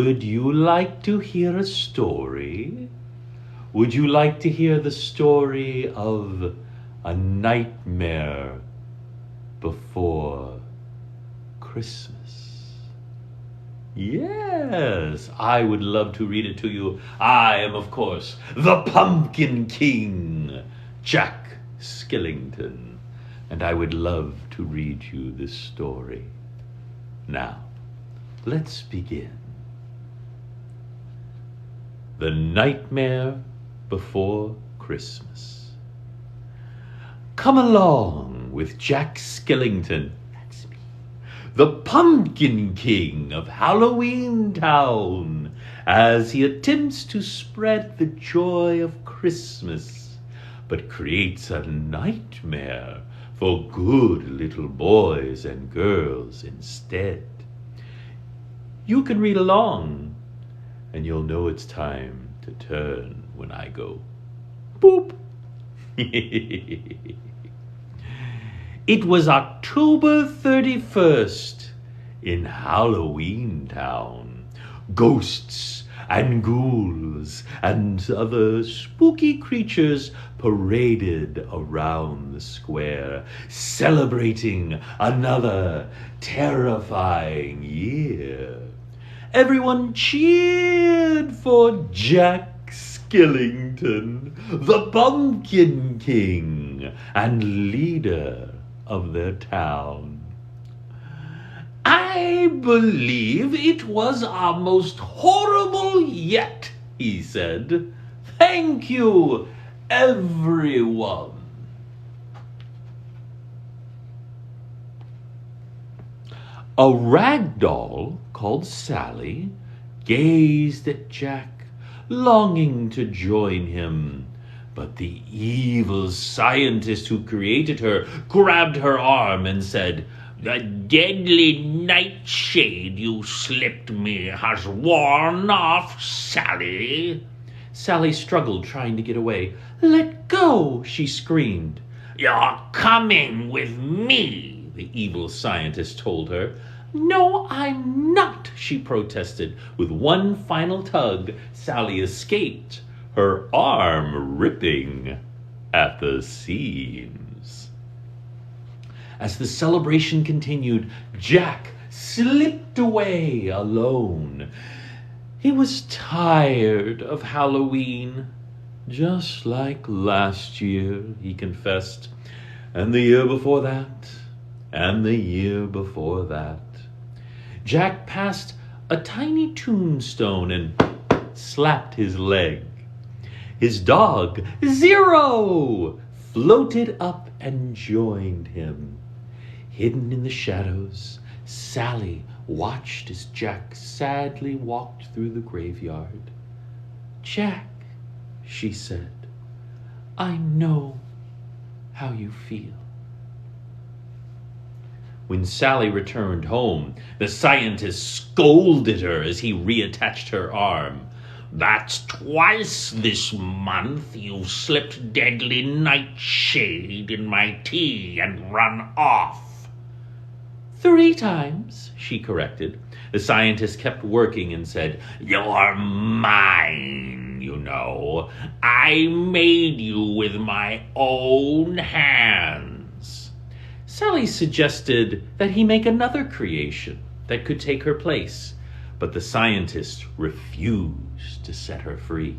Would you like to hear a story? Would you like to hear the story of a nightmare before Christmas? Yes, I would love to read it to you. I am, of course, the Pumpkin King, Jack Skellington, and I would love to read you this story. Now, let's begin. The Nightmare Before Christmas. Come along with Jack Skellington, that's me, the Pumpkin King of Halloween Town, as he attempts to spread the joy of Christmas, but creates a nightmare for good little boys and girls instead. You can read along, and you'll know it's time to turn when I go boop. It was October 31st in Halloween Town. Ghosts and ghouls and other spooky creatures paraded around the square, celebrating another terrifying year. Everyone cheered for Jack Skellington, the Pumpkin King and leader of their town. I believe it was our most horrible yet, he said. Thank you, everyone. A rag doll called Sally gazed at Jack, longing to join him. But the evil scientist who created her grabbed her arm and said, "The deadly nightshade you slipped me has worn off, Sally." Sally struggled, trying to get away. "Let go," she screamed. "You're coming with me," the evil scientist told her. "No, I'm not," she protested. With one final tug, Sally escaped, her arm ripping at the seams. As the celebration continued, Jack slipped away alone. He was tired of Halloween, just like last year, he confessed, and the year before that, and the year before that. Jack passed a tiny tombstone and slapped his leg. His dog, Zero, floated up and joined him. Hidden in the shadows, Sally watched as Jack sadly walked through the graveyard. "Jack," she said, "I know how you feel." When Sally returned home, the scientist scolded her as he reattached her arm. "That's twice this month you've slipped deadly nightshade in my tea and run off." "3 times, she corrected. The scientist kept working and said, "You're mine, you know. I made you with my own hands." Sally suggested that he make another creation that could take her place, but the scientist refused to set her free.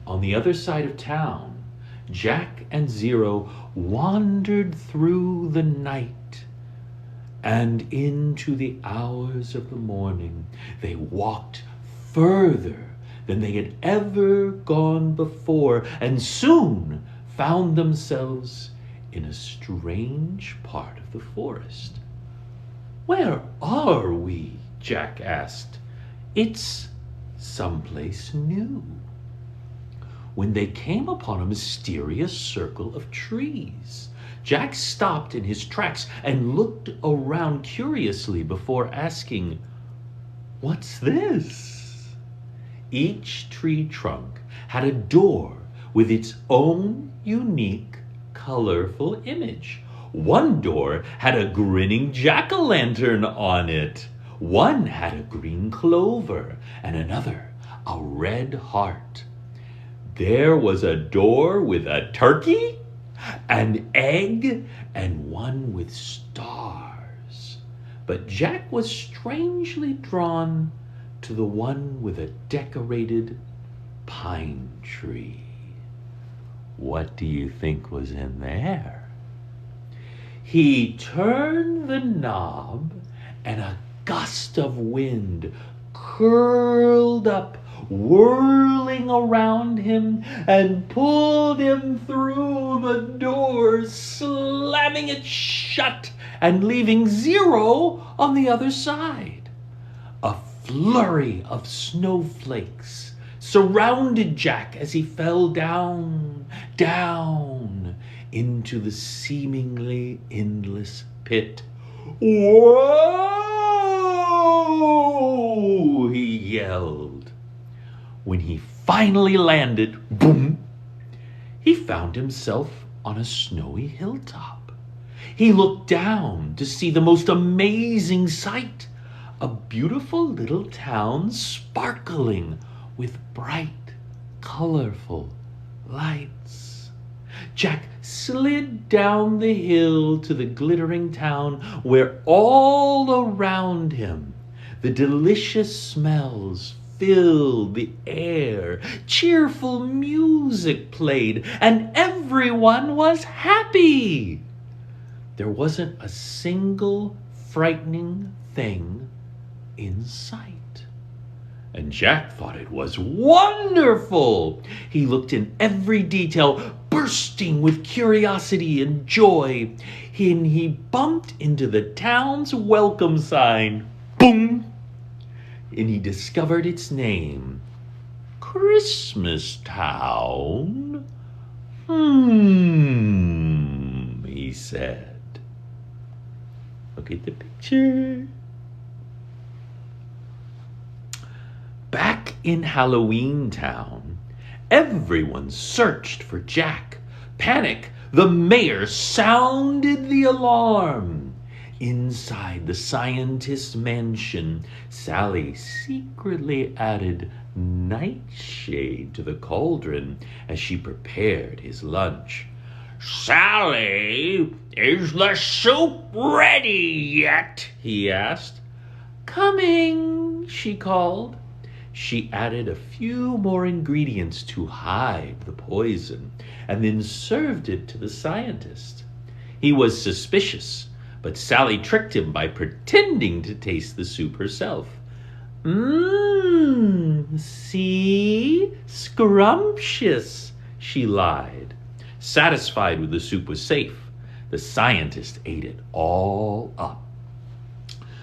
On the other side of town, Jack and Zero wandered through the night, and into the hours of the morning. They walked further than they had ever gone before, and soon found themselves in a strange part of the forest. "Where are we?" Jack asked. "It's someplace new." When they came upon a mysterious circle of trees, Jack stopped in his tracks and looked around curiously before asking, "What's this?" Each tree trunk had a door with its own unique, colorful image. One door had a grinning jack-o'-lantern on it. One had a green clover and another a red heart. There was a door with a turkey, an egg, and one with stars. But Jack was strangely drawn to the one with a decorated pine tree. What do you think was in there? He turned the knob, and a gust of wind curled up, whirling around him, and pulled him through the door, slamming it shut and leaving 0 on the other side. A flurry of snowflakes surrounded Jack as he fell down, down into the seemingly endless pit. "Whoa!" he yelled. When he finally landed, boom, he found himself on a snowy hilltop. He looked down to see the most amazing sight, a beautiful little town sparkling with bright, colorful lights. Jack slid down the hill to the glittering town, where all around him the delicious smells filled the air. Cheerful music played, and everyone was happy. There wasn't a single frightening thing in sight. And Jack thought it was wonderful. He looked in every detail, bursting with curiosity and joy. And he bumped into the town's welcome sign. Boom! And he discovered its name. Christmas Town? He said. Look at the picture. Back in Halloween Town, everyone searched for Jack. Panic, the mayor sounded the alarm. Inside the scientist's mansion, Sally secretly added nightshade to the cauldron as she prepared his lunch. "Sally, is the soup ready yet?" he asked. "Coming," she called. She added a few more ingredients to hide the poison and then served it to the scientist. He was suspicious, but Sally tricked him by pretending to taste the soup herself. See? Scrumptious," she lied. Satisfied with the soup was safe, the scientist ate it all up.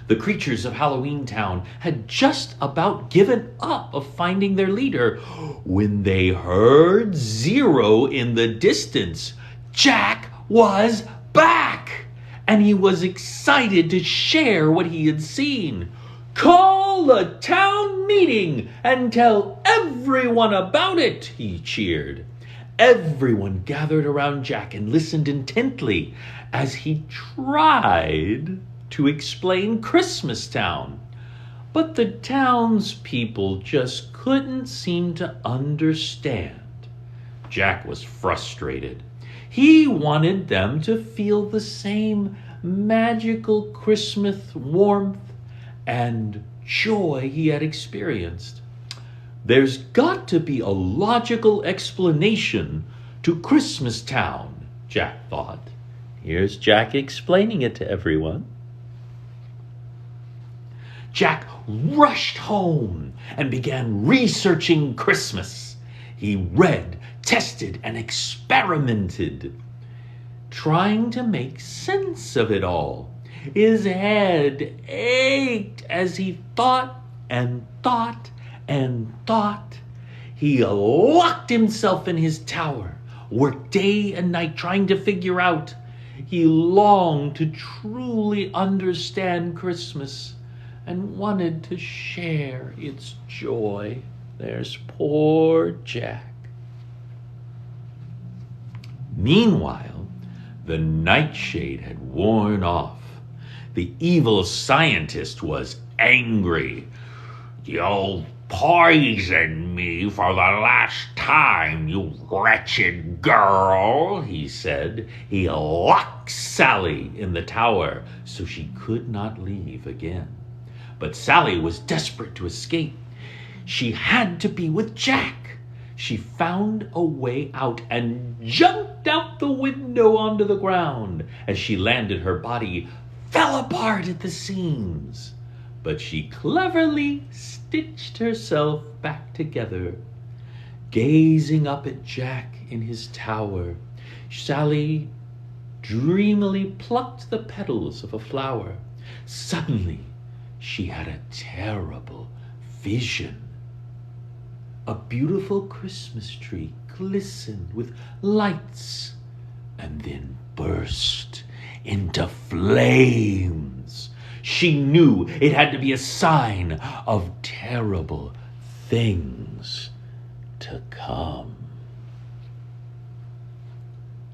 The creatures of Halloween Town had just about given up of finding their leader when they heard 0 in the distance. Jack was back, and he was excited to share what he had seen. "Call the town meeting and tell everyone about it," he cheered. Everyone gathered around Jack and listened intently as he tried to explain Christmas Town. But the townspeople just couldn't seem to understand. Jack was frustrated. He wanted them to feel the same magical Christmas warmth and joy he had experienced. There's got to be a logical explanation to Christmas Town, Jack thought. Here's Jack explaining it to everyone. Jack rushed home and began researching Christmas. He read, tested, and experimented, trying to make sense of it all. His head ached as he thought and thought and thought. He locked himself in his tower, worked day and night trying to figure out. He longed to truly understand Christmas and wanted to share its joy. There's poor Jack. Meanwhile, the nightshade had worn off. The evil scientist was angry. "You'll poison me for the last time, you wretched girl," he said. He locked Sally in the tower so she could not leave again. But Sally was desperate to escape. She had to be with Jack. She found a way out and jumped out the window onto the ground. As she landed, her body fell apart at the seams, but she cleverly stitched herself back together. Gazing up at Jack in his tower, Sally dreamily plucked the petals of a flower. Suddenly, she had a terrible vision. A beautiful Christmas tree glistened with lights and then burst into flames. She knew it had to be a sign of terrible things to come.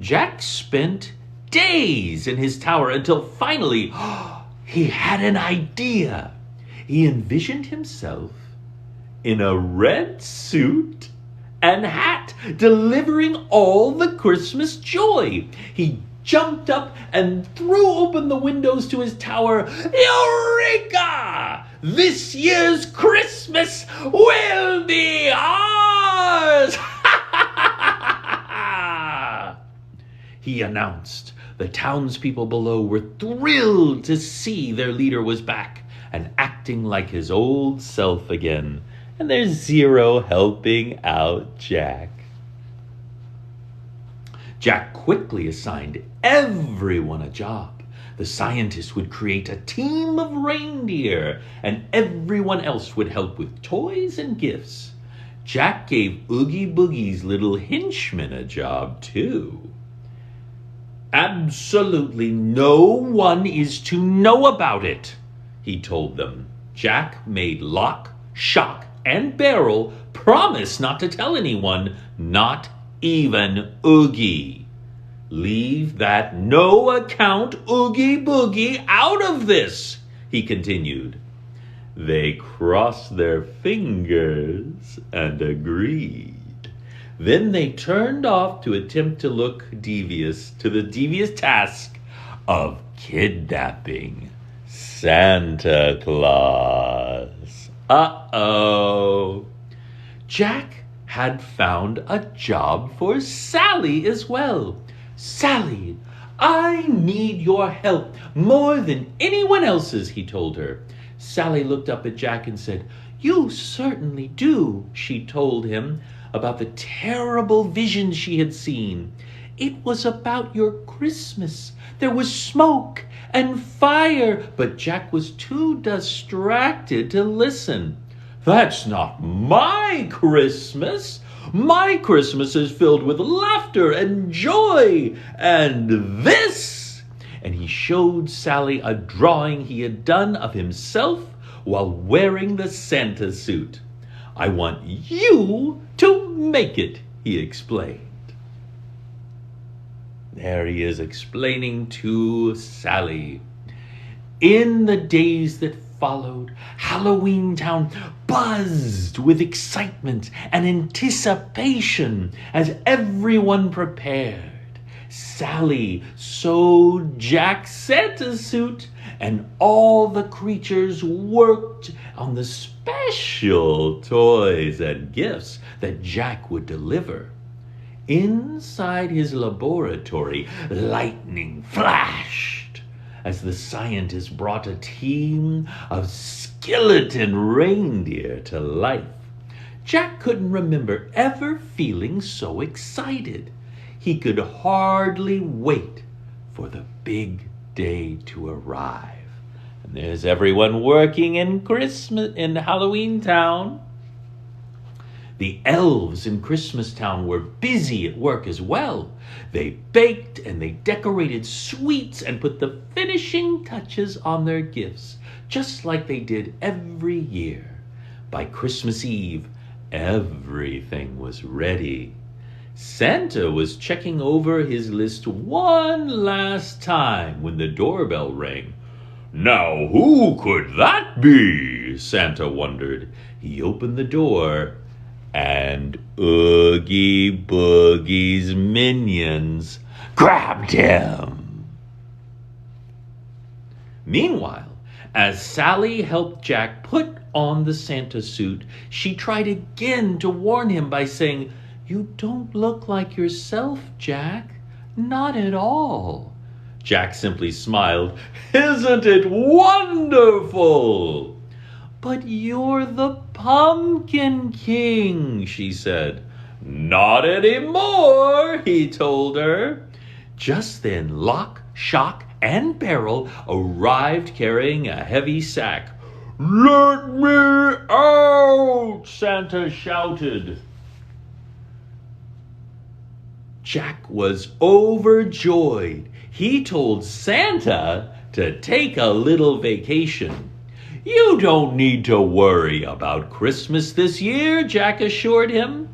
Jack spent days in his tower until finally he had an idea. He envisioned himself in a red suit and hat, delivering all the Christmas joy. He jumped up and threw open the windows to his tower. Eureka! This year's Christmas will be ours! He announced. The townspeople below were thrilled to see their leader was back and acting like his old self again. And there's zero helping out Jack. Jack quickly assigned everyone a job. The scientist would create a team of reindeer, and everyone else would help with toys and gifts. Jack gave Oogie Boogie's little henchman a job, too. Absolutely no one is to know about it, he told them. Jack made Lock, Shock, and Barrel promise not to tell anyone, not even Oogie. Leave that no-account Oogie Boogie out of this, he continued. They crossed their fingers and agreed. Then they turned off to attempt to look devious to the devious task of kidnapping Santa Claus. Uh-oh. Jack had found a job for Sally as well. Sally, I need your help more than anyone else's, he told her. Sally looked up at Jack and said, You certainly do, she told him about the terrible vision she had seen. It was about your Christmas. There was smoke and fire, but Jack was too distracted to listen. That's not my Christmas. My Christmas is filled with laughter and joy, and this. And he showed Sally a drawing he had done of himself while wearing the Santa suit. I want you to make it, he explained. There he is explaining to Sally. In the days that followed, Halloween Town buzzed with excitement and anticipation as everyone prepared. Sally sewed Jack's Santa suit, and all the creatures worked on the special toys and gifts that Jack would deliver. Inside his laboratory, lightning flashed as the scientist brought a team of skeleton reindeer to life. Jack couldn't remember ever feeling so excited. He could hardly wait for the big day to arrive. And there's everyone working in Halloween Town. The elves in Christmas Town were busy at work as well. They baked and they decorated sweets and put the finishing touches on their gifts, just like they did every year. By Christmas Eve, everything was ready. Santa was checking over his list one last time when the doorbell rang. Now who could that be? Santa wondered. He opened the door, and Oogie Boogie's minions grabbed him. Meanwhile, as Sally helped Jack put on the Santa suit, she tried again to warn him by saying, "You don't look like yourself, Jack. Not at all." Jack simply smiled. "Isn't it wonderful?" "But you're the Pumpkin King," she said. "Not anymore," he told her. Just then, Lock, Shock, and Barrel arrived carrying a heavy sack. "Let me out!" Santa shouted. Jack was overjoyed. He told Santa to take a little vacation. "You don't need to worry about Christmas this year," Jack assured him.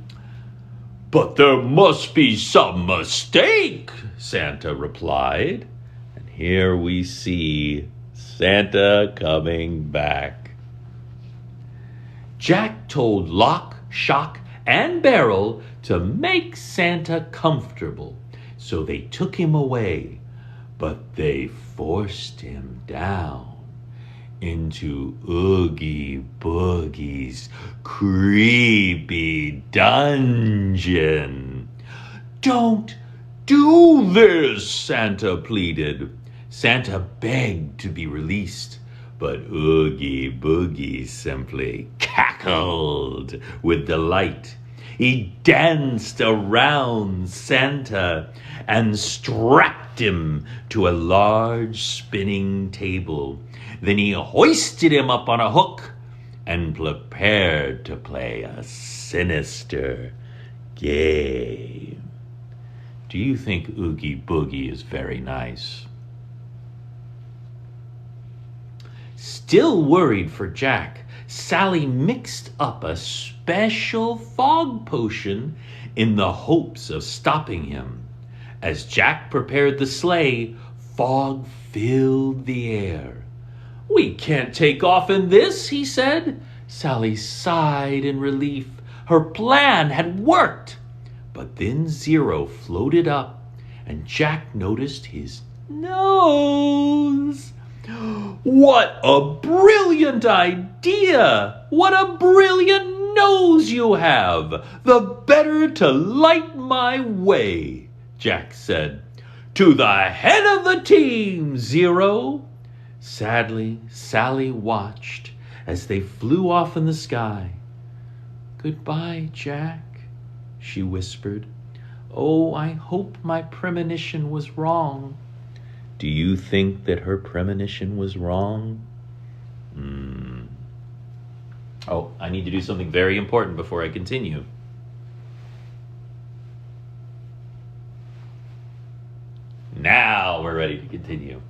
"But there must be some mistake," Santa replied. And here we see Santa coming back. Jack told Lock, Shock, and Barrel to make Santa comfortable, so they took him away, but they forced him down into Oogie Boogie's creepy dungeon. "Don't do this," Santa pleaded. Santa begged to be released, but Oogie Boogie simply cackled with delight. He danced around Santa and strapped him to a large spinning table. Then he hoisted him up on a hook and prepared to play a sinister game. Do you think Oogie Boogie is very nice? Still worried for Jack, Sally mixed up a special fog potion in the hopes of stopping him. As Jack prepared the sleigh, fog filled the air. "We can't take off in this," he said. Sally sighed in relief. Her plan had worked. But then Zero floated up, and Jack noticed his nose. "What a brilliant idea! What a brilliant nose you have! The better to light my way," Jack said. "To the head of the team, Zero." Sadly, Sally watched as they flew off in the sky. "Goodbye, Jack," she whispered. "Oh, I hope my premonition was wrong." Do you think that her premonition was wrong? Oh, I need to do something very important before I continue. Now we're ready to continue.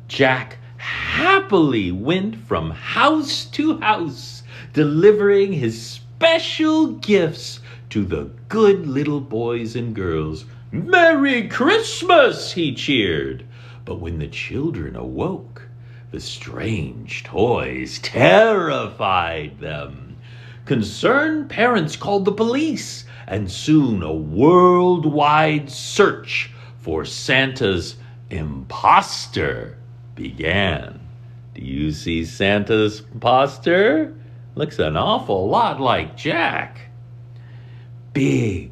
Jack happily went from house to house, delivering his special gifts to the good little boys and girls. "Merry Christmas!" he cheered. But when the children awoke, the strange toys terrified them. Concerned parents called the police, and soon a worldwide search for Santa's imposter began. Do you see Santa's imposter? Looks an awful lot like Jack. Big,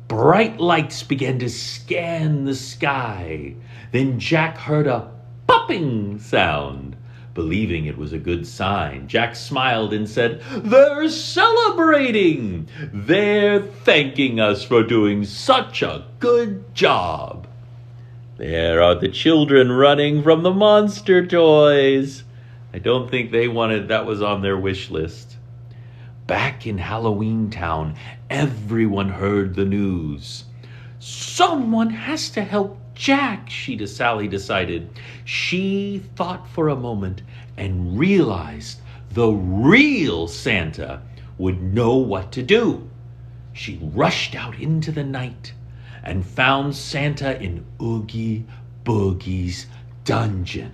bright lights began to scan the sky. Then Jack heard a popping sound. Believing it was a good sign, Jack smiled and said, "They're celebrating! They're thanking us for doing such a good job." There are the children running from the monster toys. I don't think that was on their wish list. Back in Halloween Town, everyone heard the news. Someone has to help Jack, Sally decided. She thought for a moment and realized the real Santa would know what to do. She rushed out into the night and found Santa in Oogie Boogie's dungeon.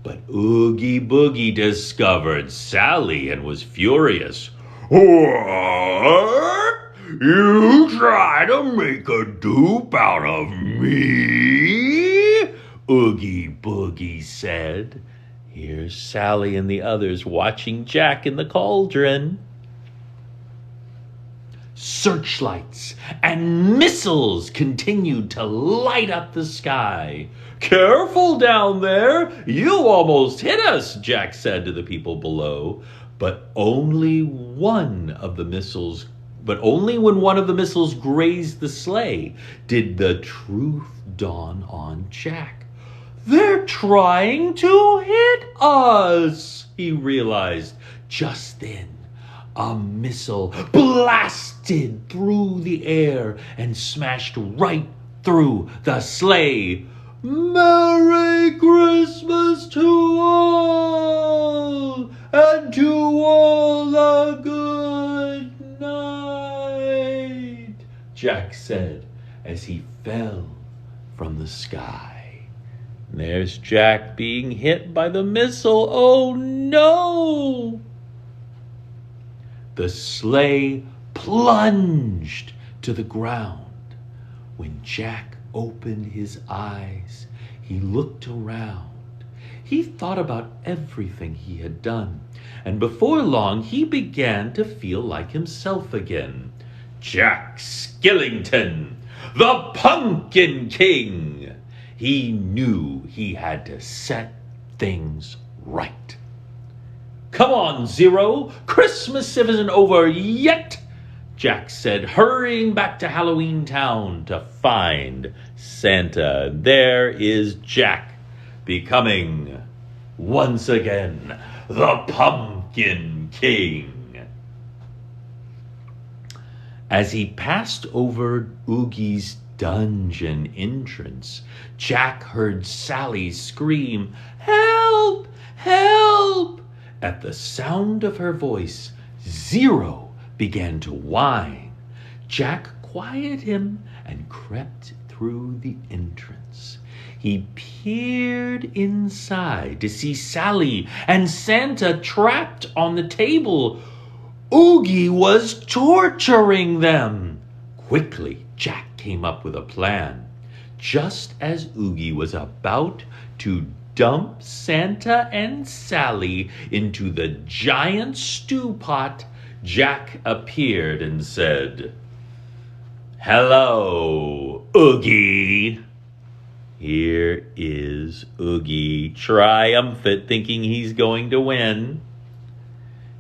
But Oogie Boogie discovered Sally and was furious. "What? You try to make a dupe out of me?" Oogie Boogie said. Here's Sally and the others watching Jack in the cauldron. Searchlights and missiles continued to light up the sky. "Careful down there! You almost hit us," Jack said to the people below. But only when one of the missiles grazed the sleigh did the truth dawn on Jack. "They're trying to hit us," he realized. Just then, a missile blasted through the air and smashed right through the sleigh. "Merry Christmas to all, and to all a good night," Jack said as he fell from the sky. There's Jack being hit by the missile. Oh no! The sleigh plunged to the ground. When Jack opened his eyes, he looked around. He thought about everything he had done, and before long he began to feel like himself again. Jack Skellington, the Pumpkin King! He knew he had to set things right. "Come on, Zero, Christmas isn't over yet," Jack said, hurrying back to Halloween Town to find Santa. There is Jack, becoming, once again, the Pumpkin King. As he passed over Oogie's dungeon entrance, Jack heard Sally scream, "Help! Help!" At the sound of her voice, Zero began to whine. Jack quieted him and crept through the entrance. He peered inside to see Sally and Santa trapped on the table. Oogie was torturing them. Quickly, Jack came up with a plan. Just as Oogie was about to dump Santa and Sally into the giant stew pot, Jack appeared and said, "Hello, Oogie." Here is Oogie, triumphant, thinking he's going to win.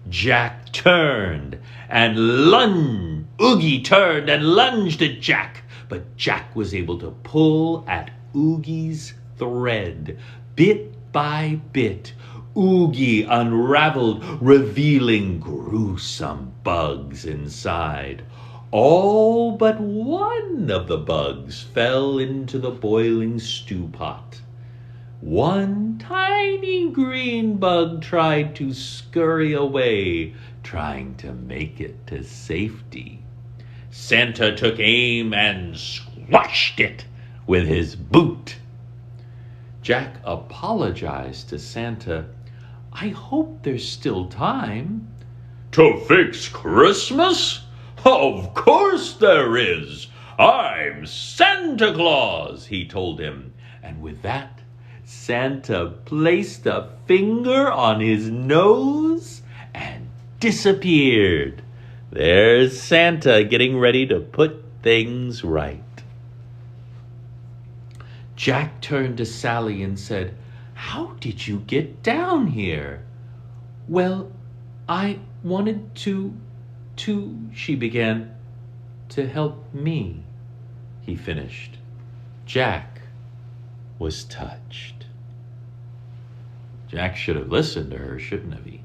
Jack turned and lunged. Oogie turned and lunged at Jack, but Jack was able to pull at Oogie's thread. Bit by bit, Oogie unraveled, revealing gruesome bugs inside. All but one of the bugs fell into the boiling stew pot. One tiny green bug tried to scurry away, trying to make it to safety. Santa took aim and squashed it with his boot. Jack apologized to Santa. "I hope there's still time." "To fix Christmas? Of course there is. I'm Santa Claus," he told him. And with that, Santa placed a finger on his nose and disappeared. There's Santa getting ready to put things right. Jack turned to Sally and said, "How did you get down here?" "Well, I wanted to, she began. "To help me," he finished. Jack was touched. Jack should have listened to her, shouldn't he?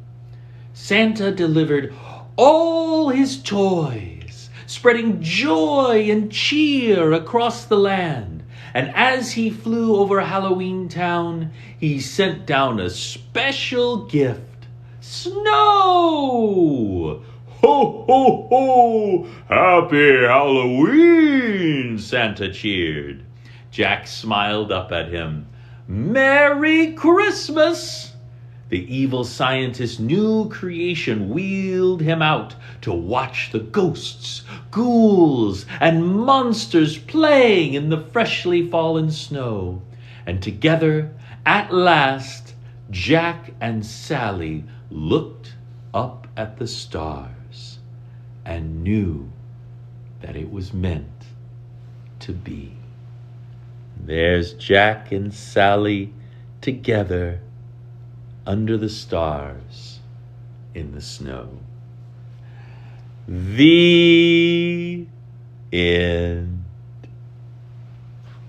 Santa delivered all his toys, spreading joy and cheer across the land. And as he flew over Halloween Town, he sent down a special gift: snow! "Ho, ho, ho! Happy Halloween!" Santa cheered. Jack smiled up at him. Merry Christmas! The evil scientist's new creation wheeled him out to watch the ghosts, ghouls, and monsters playing in the freshly fallen snow. And together, at last, Jack and Sally looked up at the stars and knew that it was meant to be. There's Jack and Sally together under the stars in the snow. The end.